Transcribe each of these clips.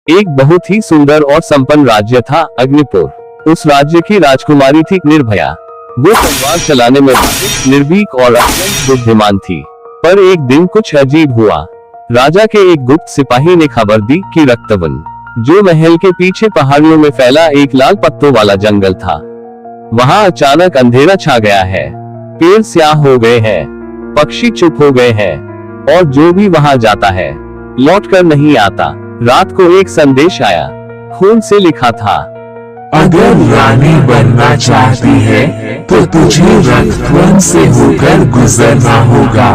एक बहुत ही सुंदर और संपन्न राज्य था अग्निपुर। उस राज्य की राजकुमारी थी निर्भया। वो तलवार चलाने में निर्भीक और अत्यंत बुद्धिमान थी। पर एक दिन कुछ अजीब हुआ। राजा के एक गुप्त सिपाही ने खबर दी कि रक्तवन, जो महल के पीछे पहाड़ियों में फैला एक लाल पत्तों वाला जंगल था, वहाँ अचानक अंधेरा छा गया है। पेड़ स्याह हो गए हैं, पक्षी चुप हो गए हैं, और जो भी वहाँ जाता है लौट कर नहीं आता। रात को एक संदेश आया, खून से लिखा था, अगर रानी बनना चाहती है तो तुझे रक्तवन से होकर गुजरना होगा।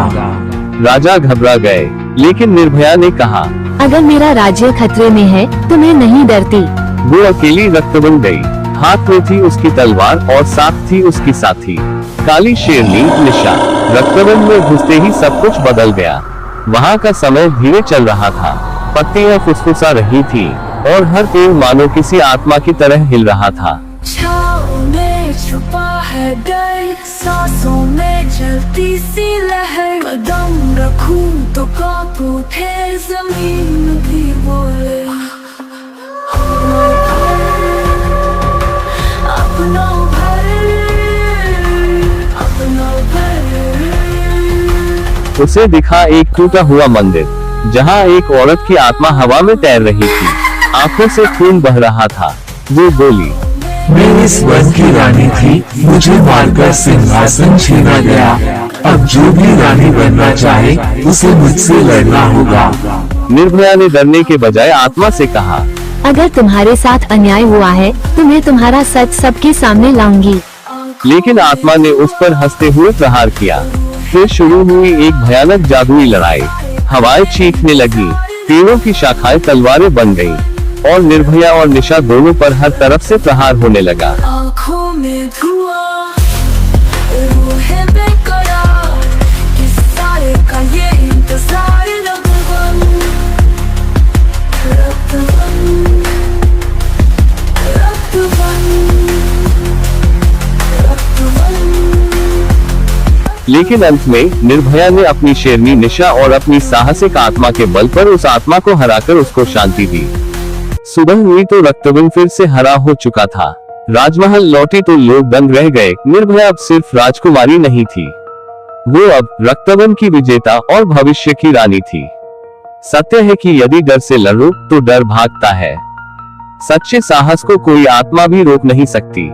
राजा घबरा गए, लेकिन निर्भया ने कहा, अगर मेरा राज्य खतरे में है तो मैं नहीं डरती। वो अकेली रक्तवन गई। हाथ में थी उसकी तलवार और साथ थी उसकी साथी काली शेरनी निशा। रक्तवन में घुसते ही सब कुछ बदल गया। वहाँ का समय धीरे चल रहा था, पत्तियां फुसफुसा रही थी और हर पेड़ मानो किसी आत्मा की तरह हिल रहा था। छाँव में छुपा है डर, सांसों में चलती सी लहर, कदम रखूं तो कांप उठे जमीन भी बोले, अपना घर, अपना घर। उसे दिखा एक टूटा हुआ मंदिर, जहाँ एक औरत की आत्मा हवा में तैर रही थी, आंखों से खून बह रहा था। वो बोली, मैं इस वन की रानी थी, मुझे मारकर सिंहासन छीना गया। अब जो भी रानी बनना चाहे उसे मुझसे लड़ना होगा। निर्भया ने डरने के बजाय आत्मा से कहा, अगर तुम्हारे साथ अन्याय हुआ है तो मैं तुम्हारा सच सबके सामने लाऊंगी। लेकिन आत्मा ने उस पर हंसते हुए प्रहार किया। फिर शुरू हुई एक भयानक जादुई लड़ाई। हवाएं चीखने लगी, पेड़ों की शाखाएं तलवारें बन गईं, और निर्भया और निशा दोनों पर हर तरफ से प्रहार होने लगा। आँखों में धुआं, रूहें बेकरार, किस सारे का ये इंतजार, रक्तवन, रक्तवन, रक्तवन, रक्तवन। लेकिन अंत में निर्भया ने अपनी शेरनी निशा और अपनी साहसिक आत्मा के बल पर उस आत्मा को हराकर उसको शांति दी। सुबह हुई तो रक्तवन फिर से हरा हो चुका था। राजमहल लौटी तो लोग दंग रह गए। निर्भया अब सिर्फ राजकुमारी नहीं थी, वो अब रक्तवन की विजेता और भविष्य की रानी थी। सत्य है कि यदि डर से लड़ो तो डर भागता है। सच्चे साहस को कोई आत्मा भी रोक नहीं सकती।